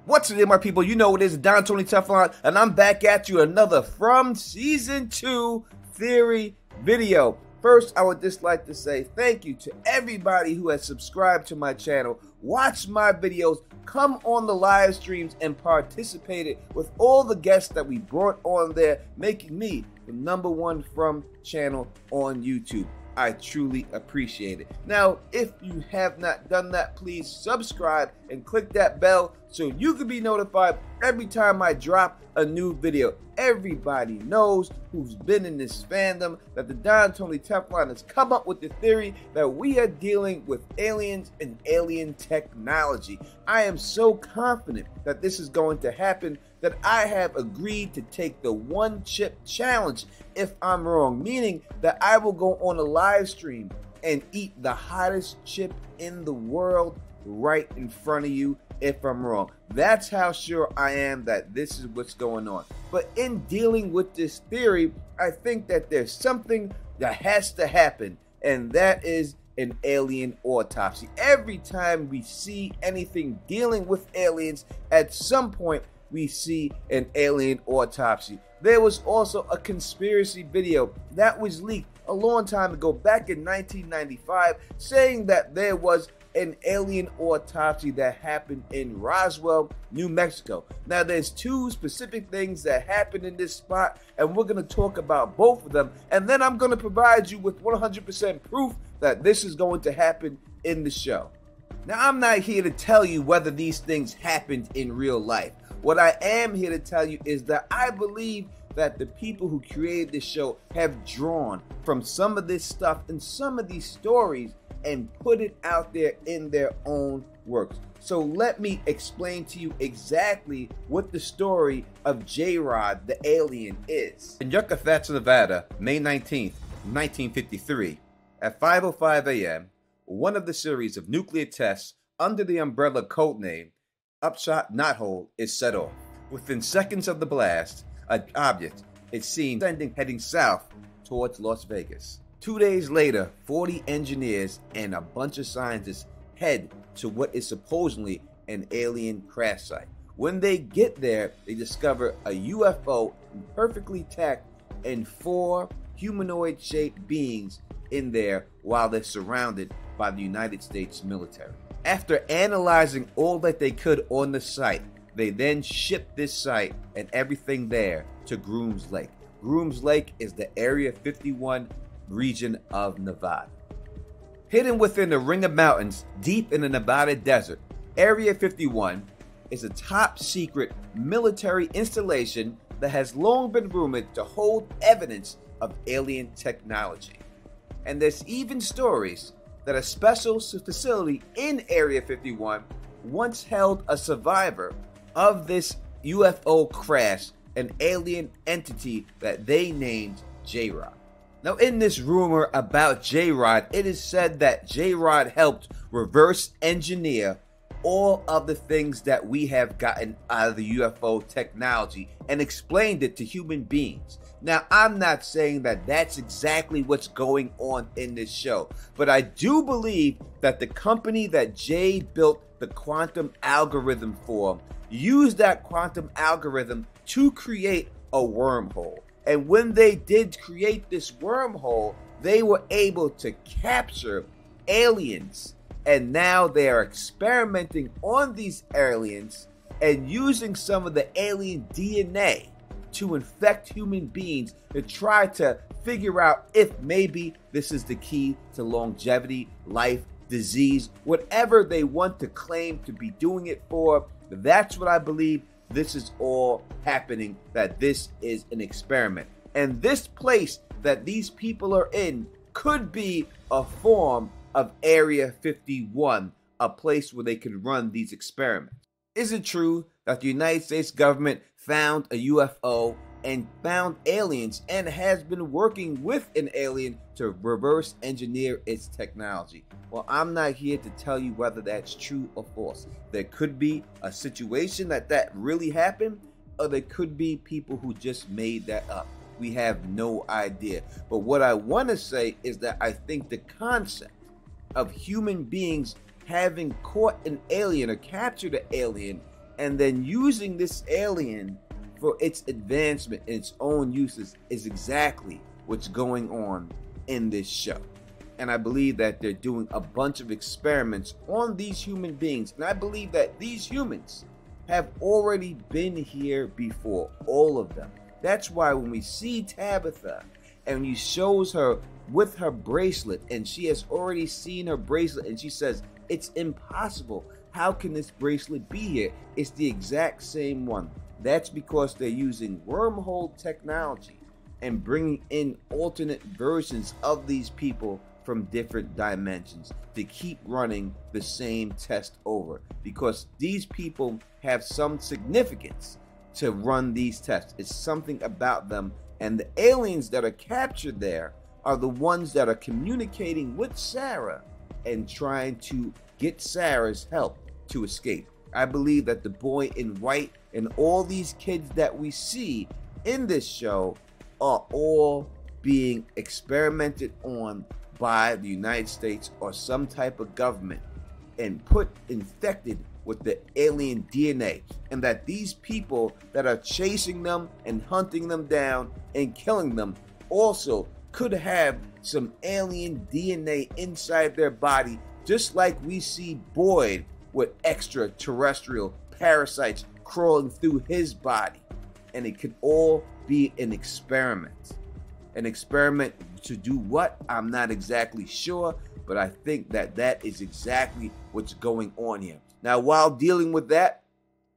What's it, my people? You know it is Don Tony Teflon, and I'm back at you another From Season 2 Theory video. First, I would just like to say thank you to everybody who has subscribed to my channel, watched my videos, come on the live streams, and participated with all the guests that we brought on there, making me the #1 From channel on YouTube. I truly appreciate it. Now, if you have not done that, please subscribe and click that bell so you can be notified every time I drop a new video. Everybody knows who's been in this fandom that the Don Tony Teflon has come up with the theory that we are dealing with aliens and alien technology. I am so confident that this is going to happen that I have agreed to take the one chip challenge if I'm wrong, meaning that I will go on a live stream and eat the hottest chip in the world right in front of you if I'm wrong. That's how sure I am that this is what's going on. But in dealing with this theory, I think that there's something that has to happen, and that is an alien autopsy. Every time we see anything dealing with aliens, at some point we see an alien autopsy. There was also a conspiracy video that was leaked a long time ago, back in 1995, saying that there was an alien autopsy that happened in Roswell, New Mexico. Now, there's two specific things that happened in this spot, and we're going to talk about both of them, and then I'm going to provide you with 100% proof that this is going to happen in the show. Now, I'm not here to tell you whether these things happened in real life. What I am here to tell you is that I believe that the people who created this show have drawn from some of this stuff and some of these stories and put it out there in their own works. So let me explain to you exactly what the story of J-Rod the alien is. In Yucca Flats, Nevada, May 19th, 1953, at 5:05 a.m., one of the series of nuclear tests under the umbrella codename Upshot Knothole is set off. Within seconds of the blast, an object is seen heading south towards Las Vegas. 2 days later, 40 engineers and a bunch of scientists head to what is supposedly an alien crash site. When they get there, they discover a UFO perfectly tacked and 4 humanoid-shaped beings in there while they're surrounded by the United States military. After analyzing all that they could on the site, they then shipped this site and everything there to Grooms Lake. Grooms Lake is the Area 51 region of Nevada. Hidden within the ring of mountains deep in the Nevada desert, Area 51 is a top secret military installation that has long been rumored to hold evidence of alien technology. And there's even stories that a special facility in Area 51 once held a survivor of this UFO crash, an alien entity that they named J-Rod. Now, in this rumor about J-Rod, it is said that J-Rod helped reverse engineer all of the things that we have gotten out of the UFO technology and explained it to human beings. Now, I'm not saying that that's exactly what's going on in this show, but I do believe that the company that Jay built the quantum algorithm for used that quantum algorithm to create a wormhole. And when they did create this wormhole, they were able to capture aliens. And now they are experimenting on these aliens and using some of the alien DNA to infect human beings to try to figure out if maybe this is the key to longevity, life, disease, whatever they want to claim to be doing it for. That's what I believe this is all happening, that this is an experiment. And this place that these people are in could be a form of Area 51, a place where they can run these experiments. Is it true that the United States government found a UFO and found aliens and has been working with an alien to reverse engineer its technology? Well, I'm not here to tell you whether that's true or false. There could be a situation that really happened, or there could be people who just made that up. We have no idea. But what I want to say is that I think the concept of human beings having caught an alien or captured an alien and then using this alien for its advancement and its own uses is exactly what's going on in this show. And I believe that they're doing a bunch of experiments on these human beings. And I believe that these humans have already been here before, all of them. That's why when we see Tabitha and he shows her with her bracelet, and she has already seen her bracelet, and she says, it's impossible. How can this bracelet be here? It's the exact same one. That's because they're using wormhole technology and bringing in alternate versions of these people from different dimensions to keep running the same test over, because these people have some significance to run these tests. It's something about them, and the aliens that are captured there are the ones that are communicating with Sarah and trying to get Sarah's help to escape. I believe that the boy in white and all these kids that we see in this show are all being experimented on by the United States or some type of government and infected with the alien DNA, and that these people that are chasing them and hunting them down and killing them also could have some alien DNA inside their body, just like we see Boyd with extraterrestrial parasites crawling through his body. And it could all be an experiment. An experiment to do what? I'm not exactly sure, but I think that that is exactly what's going on here. Now, while dealing with that,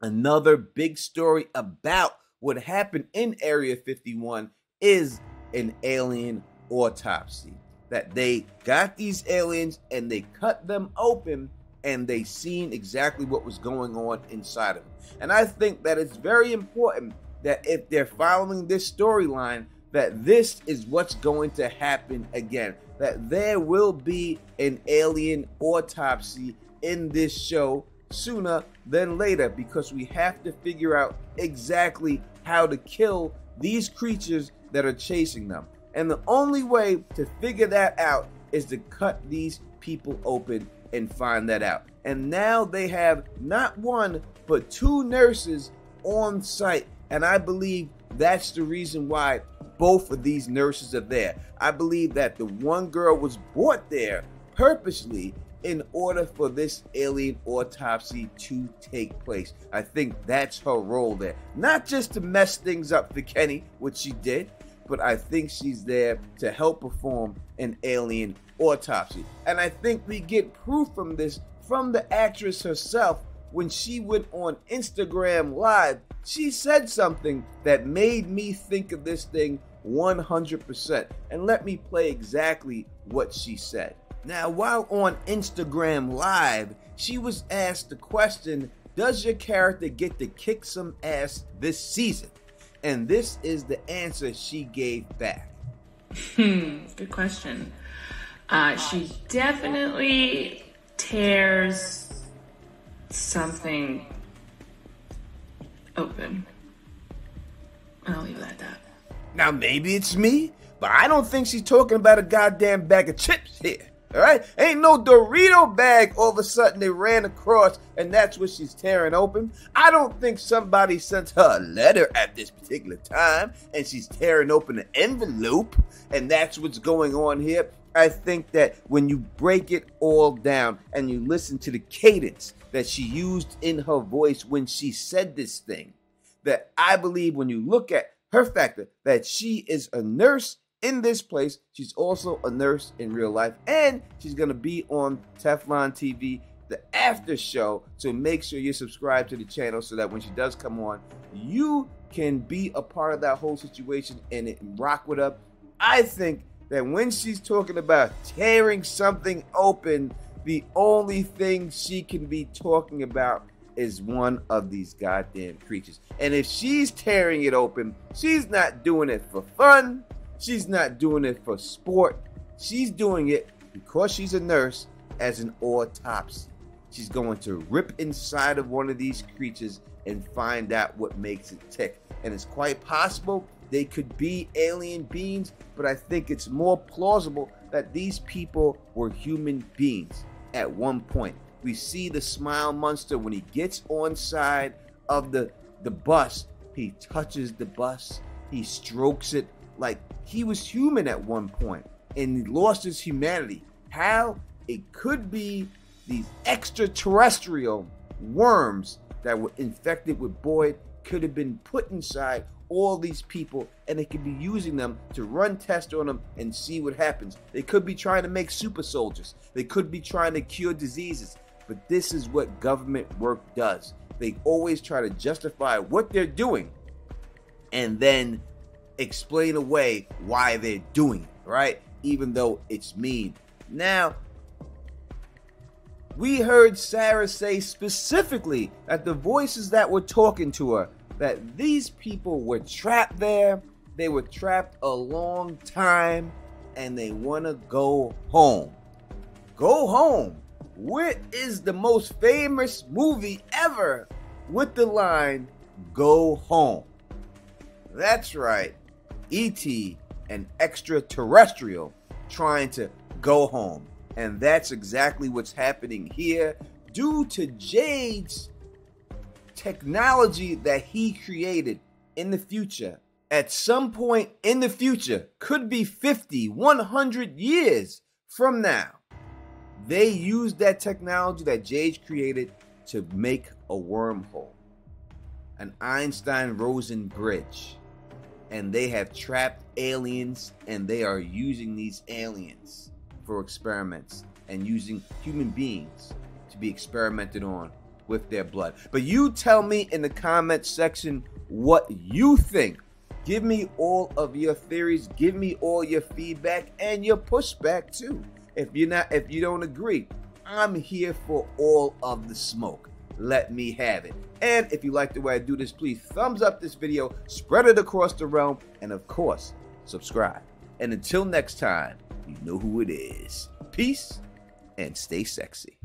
another big story about what happened in Area 51 is an alien autopsy. That they got these aliens and they cut them open and they seen exactly what was going on inside of them. And I think that it's very important that if they're following this storyline, that this is what's going to happen again. That there will be an alien autopsy in this show sooner than later, because we have to figure out exactly how to kill these creatures that are chasing them. And the only way to figure that out is to cut these people open and find that out. And now they have not one, but 2 nurses on site. And I believe that's the reason why both of these nurses are there. I believe that the one girl was brought there purposely in order for this alien autopsy to take place. I think that's her role there. Not just to mess things up for Kenny, which she did, but I think she's there to help perform an alien autopsy. And I think we get proof from this from the actress herself. When she went on Instagram Live, she said something that made me think of this thing 100%. And let me play exactly what she said. Now, while on Instagram Live, she was asked the question, does your character get to kick some ass this season? And this is the answer she gave back. Good question. She definitely tears something open. I'll leave it at that. Now, maybe it's me, but I don't think she's talking about a goddamn bag of chips here. All right? Ain't no Dorito bag all of a sudden they ran across and that's what she's tearing open. I don't think somebody sent her a letter at this particular time and she's tearing open an envelope and that's what's going on here. I think that when you break it all down and you listen to the cadence that she used in her voice when she said this thing, that I believe when you look at her factor that she is a nurse in this place, she's also a nurse in real life, and she's going to be on Teflon TV, the after show. So make sure you're subscribed to the channel so that when she does come on, you can be a part of that whole situation and rock with her. I think that when she's talking about tearing something open, the only thing she can be talking about is one of these goddamn creatures. And if she's tearing it open, she's not doing it for fun. She's not doing it for sport. She's doing it because she's a nurse as an autopsy. She's going to rip inside of one of these creatures and find out what makes it tick. And it's quite possible they could be alien beings, but I think it's more plausible that these people were human beings at one point. We see the smile monster when he gets on side of the bus. He touches the bus. He strokes it like he was human at one point and he lost his humanity. How? It could be these extraterrestrial worms that were infected with Boyd could have been put inside all these people, and they could be using them to run tests on them and see what happens. They could be trying to make super soldiers. They could be trying to cure diseases. But this is what government work does. They always try to justify what they're doing and then explain away why they're doing it, right? Even though it's mean. Now, we heard Sarah say specifically that the voices that were talking to her, that these people were trapped there. They were trapped a long time and they want to go home. Go home. What is the most famous movie ever with the line, go home? That's right. E.T., an extraterrestrial trying to go home. And that's exactly what's happening here due to Jade's technology that he created in the future. At some point in the future, could be 50, 100 years from now, they used that technology that Jade created to make a wormhole, an Einstein-Rosen bridge. And they have trapped aliens, and they are using these aliens for experiments and using human beings to be experimented on with their blood. But you tell me in the comment section what you think. Give me all of your theories, give me all your feedback and your pushback too. If you don't agree, I'm here for all of the smoke. Let me have it. And if you like the way I do this, please thumbs up this video, spread it across the realm, and of course, subscribe. And until next time, you know who it is. Peace and stay sexy.